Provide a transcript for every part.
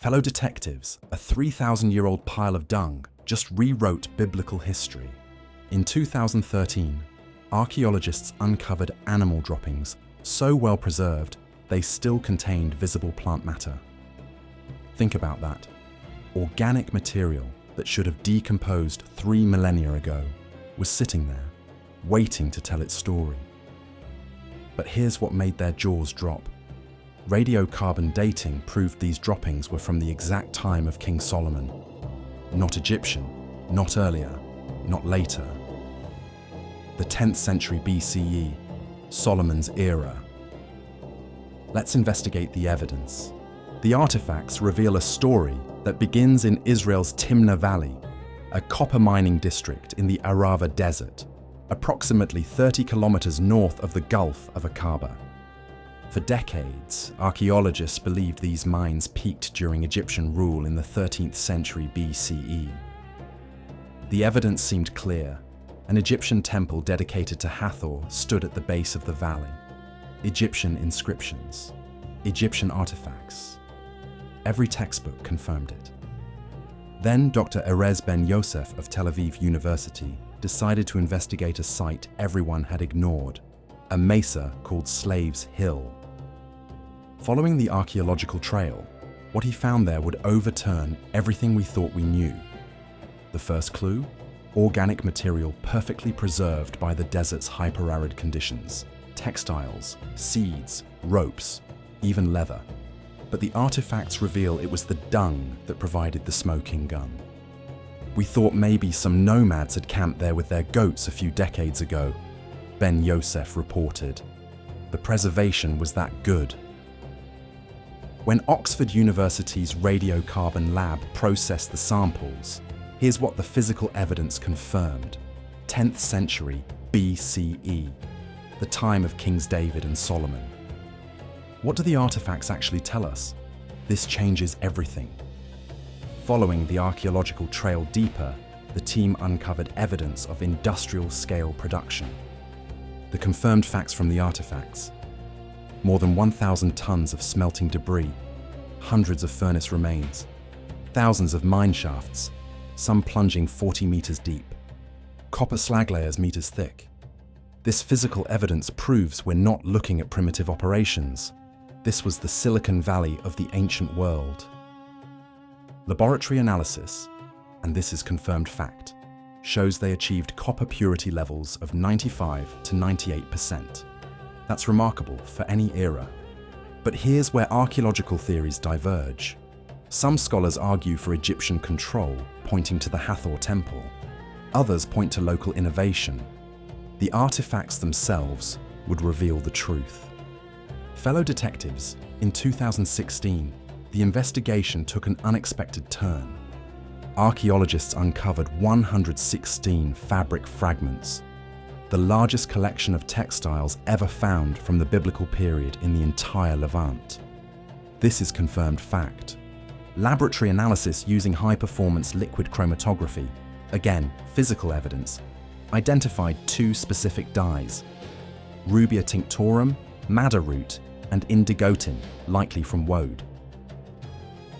Fellow detectives, a 3,000-year-old pile of dung just rewrote biblical history. In 2013, archaeologists uncovered animal droppings so well preserved they still contained visible plant matter. Think about that. Organic material that should have decomposed 3 millennia ago was sitting there, waiting to tell its story. But here's what made their jaws drop. Radiocarbon dating proved these droppings were from the exact time of King Solomon. Not Egyptian, not earlier, not later. The 10th century BCE, Solomon's era. Let's investigate the evidence. The artifacts reveal a story that begins in Israel's Timna Valley, a copper mining district in the Arava Desert, approximately 30 kilometers north of the Gulf of Aqaba. For decades, archaeologists believed these mines peaked during Egyptian rule in the 13th century BCE. The evidence seemed clear. An Egyptian temple dedicated to Hathor stood at the base of the valley. Egyptian inscriptions, Egyptian artifacts. Every textbook confirmed it. Then Dr. Erez Ben Yosef of Tel Aviv University decided to investigate a site everyone had ignored, a mesa called Slaves Hill. Following the archaeological trail, what he found there would overturn everything we thought we knew. The first clue? Organic material perfectly preserved by the desert's hyper-arid conditions. Textiles, seeds, ropes, even leather. But the artifacts reveal it was the dung that provided the smoking gun. We thought maybe some nomads had camped there with their goats a few decades ago, Ben Yosef reported. The preservation was that good. When Oxford University's radiocarbon lab processed the samples, here's what the physical evidence confirmed. 10th century BCE, the time of Kings David and Solomon. What do the artifacts actually tell us? This changes everything. Following the archaeological trail deeper, the team uncovered evidence of industrial-scale production. The confirmed facts from the artifacts: more than 1,000 tons of smelting debris, hundreds of furnace remains, thousands of mine shafts, some plunging 40 meters deep, copper slag layers meters thick. This physical evidence proves we're not looking at primitive operations. This was the Silicon Valley of the ancient world. Laboratory analysis, and this is confirmed fact, shows they achieved copper purity levels of 95 to 98%. That's remarkable for any era. But here's where archaeological theories diverge. Some scholars argue for Egyptian control, pointing to the Hathor temple. Others point to local innovation. The artifacts themselves would reveal the truth. Fellow detectives, in 2016, the investigation took an unexpected turn. Archaeologists uncovered 116 fabric fragments, the largest collection of textiles ever found from the biblical period in the entire Levant. This is confirmed fact. Laboratory analysis using high-performance liquid chromatography, again, physical evidence, identified 2 specific dyes: Rubia tinctorum, madder root, and indigotin, likely from woad.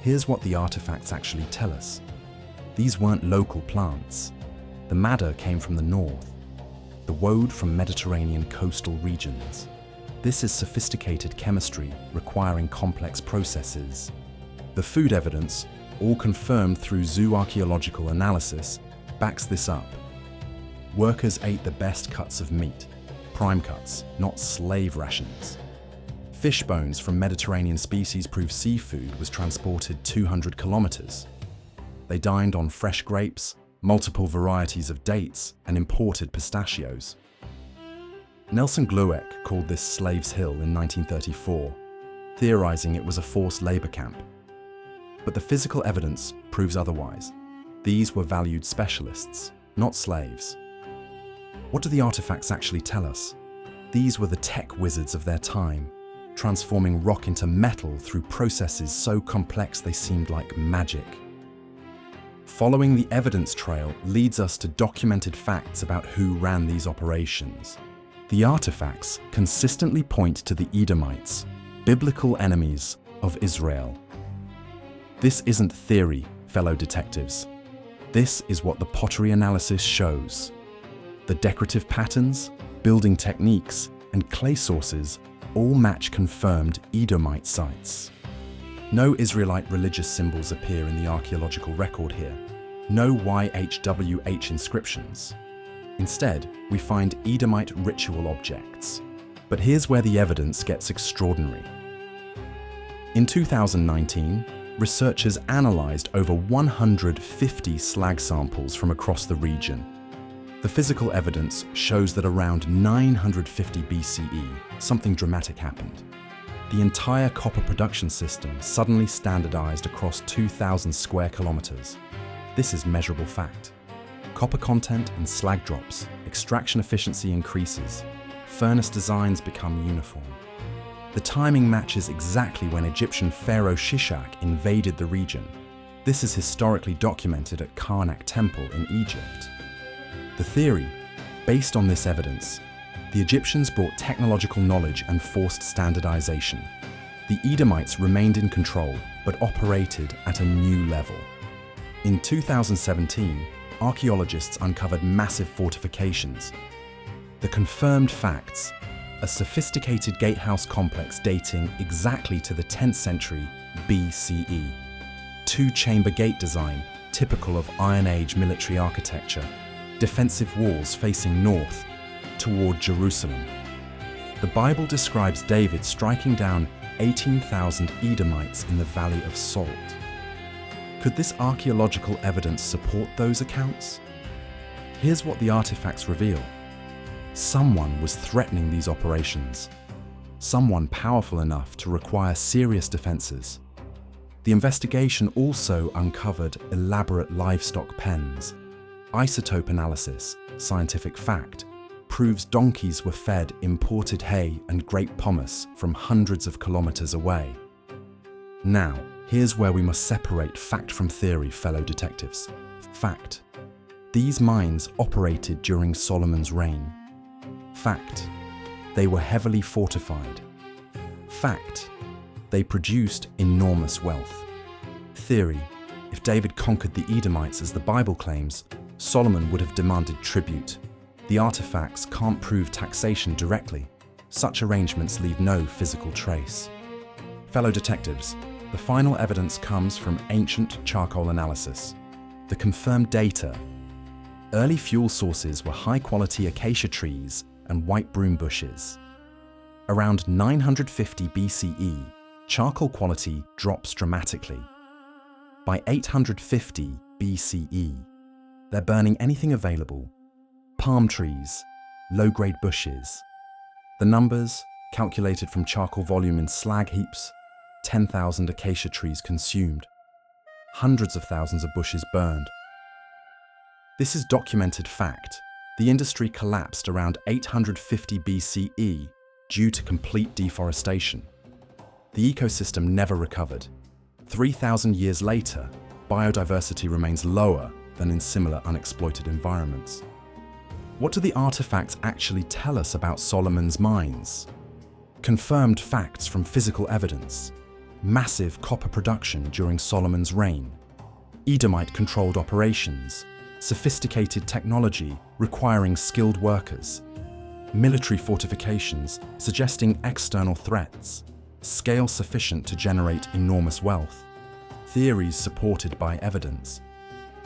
Here's what the artifacts actually tell us. These weren't local plants. The madder came from the north, the woad from Mediterranean coastal regions. This is sophisticated chemistry requiring complex processes. The food evidence, all confirmed through zooarchaeological analysis, backs this up. Workers ate the best cuts of meat, prime cuts, not slave rations. Fish bones from Mediterranean species prove seafood was transported 200 kilometers. They dined on fresh grapes, multiple varieties of dates, and imported pistachios. Nelson Glueck called this Slaves Hill in 1934, theorizing it was a forced labor camp. But the physical evidence proves otherwise. These were valued specialists, not slaves. What do the artifacts actually tell us? These were the tech wizards of their time, transforming rock into metal through processes so complex they seemed like magic. Following the evidence trail leads us to documented facts about who ran these operations. The artifacts consistently point to the Edomites, biblical enemies of Israel. This isn't theory, fellow detectives. This is what the pottery analysis shows. The decorative patterns, building techniques, and clay sources all match confirmed Edomite sites. No Israelite religious symbols appear in the archaeological record here. No YHWH inscriptions. Instead, we find Edomite ritual objects. But here's where the evidence gets extraordinary. In 2019, researchers analysed over 150 slag samples from across the region. The physical evidence shows that around 950 BCE, something dramatic happened. The entire copper production system suddenly standardized across 2,000 square kilometers. This is measurable fact. Copper content and slag drops, extraction efficiency increases, furnace designs become uniform. The timing matches exactly when Egyptian pharaoh Shishak invaded the region. This is historically documented at Karnak Temple in Egypt. The theory, based on this evidence, the Egyptians brought technological knowledge and forced standardization. The Edomites remained in control, but operated at a new level. In 2017, archaeologists uncovered massive fortifications. The confirmed facts: a sophisticated gatehouse complex dating exactly to the 10th century BCE, two-chamber gate design typical of Iron Age military architecture, defensive walls facing north toward Jerusalem. The Bible describes David striking down 18,000 Edomites in the Valley of Salt. Could this archaeological evidence support those accounts? Here's what the artifacts reveal. Someone was threatening these operations. Someone powerful enough to require serious defenses. The investigation also uncovered elaborate livestock pens. Isotope analysis, scientific fact, proves donkeys were fed imported hay and grape pomace from hundreds of kilometers away. Now, here's where we must separate fact from theory, fellow detectives. Fact: these mines operated during Solomon's reign. Fact: they were heavily fortified. Fact: they produced enormous wealth. Theory: if David conquered the Edomites as the Bible claims, Solomon would have demanded tribute. The artifacts can't prove taxation directly. Such arrangements leave no physical trace. Fellow detectives, the final evidence comes from ancient charcoal analysis. The confirmed data: early fuel sources were high-quality acacia trees and white broom bushes. Around 950 BCE, charcoal quality drops dramatically. By 850 BCE, they're burning anything available: palm trees, low-grade bushes. The numbers, calculated from charcoal volume in slag heaps: 10,000 acacia trees consumed, hundreds of thousands of bushes burned. This is documented fact. The industry collapsed around 850 BCE due to complete deforestation. The ecosystem never recovered. 3,000 years later, biodiversity remains lower than in similar unexploited environments. What do the artifacts actually tell us about Solomon's mines? Confirmed facts from physical evidence: massive copper production during Solomon's reign, Edomite-controlled operations, sophisticated technology requiring skilled workers, military fortifications suggesting external threats, scale sufficient to generate enormous wealth, theories supported by evidence.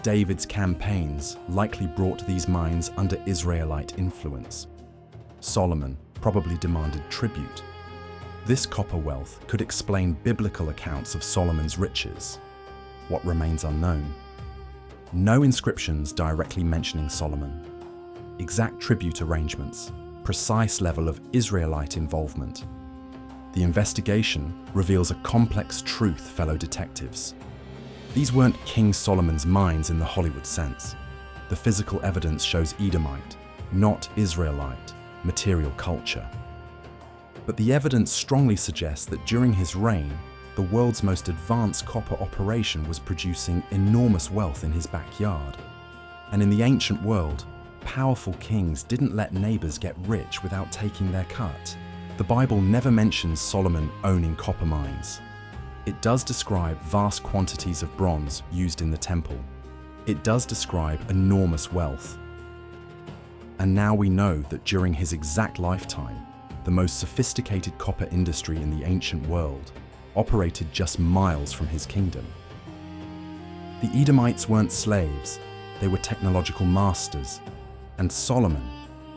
David's campaigns likely brought these mines under Israelite influence. Solomon probably demanded tribute. This copper wealth could explain biblical accounts of Solomon's riches. What remains unknown? No inscriptions directly mentioning Solomon. Exact tribute arrangements, precise level of Israelite involvement. The investigation reveals a complex truth, fellow detectives. These weren't King Solomon's mines in the Hollywood sense. The physical evidence shows Edomite, not Israelite, material culture. But the evidence strongly suggests that during his reign, the world's most advanced copper operation was producing enormous wealth in his backyard. And in the ancient world, powerful kings didn't let neighbors get rich without taking their cut. The Bible never mentions Solomon owning copper mines. It does describe vast quantities of bronze used in the temple. It does describe enormous wealth. And now we know that during his exact lifetime, the most sophisticated copper industry in the ancient world operated just miles from his kingdom. The Edomites weren't slaves, they were technological masters. And Solomon,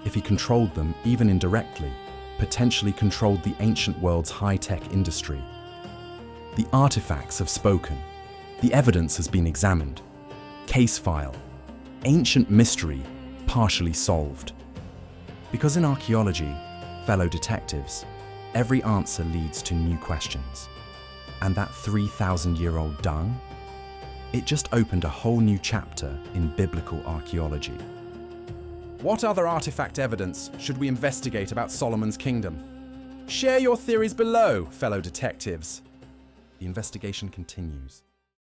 if he controlled them even indirectly, potentially controlled the ancient world's high-tech industry. The artifacts have spoken. The evidence has been examined. Case file. Ancient mystery partially solved. Because in archaeology, fellow detectives, every answer leads to new questions. And that 3,000-year-old dung? It just opened a whole new chapter in biblical archaeology. What other artifact evidence should we investigate about Solomon's kingdom? Share your theories below, fellow detectives. The investigation continues.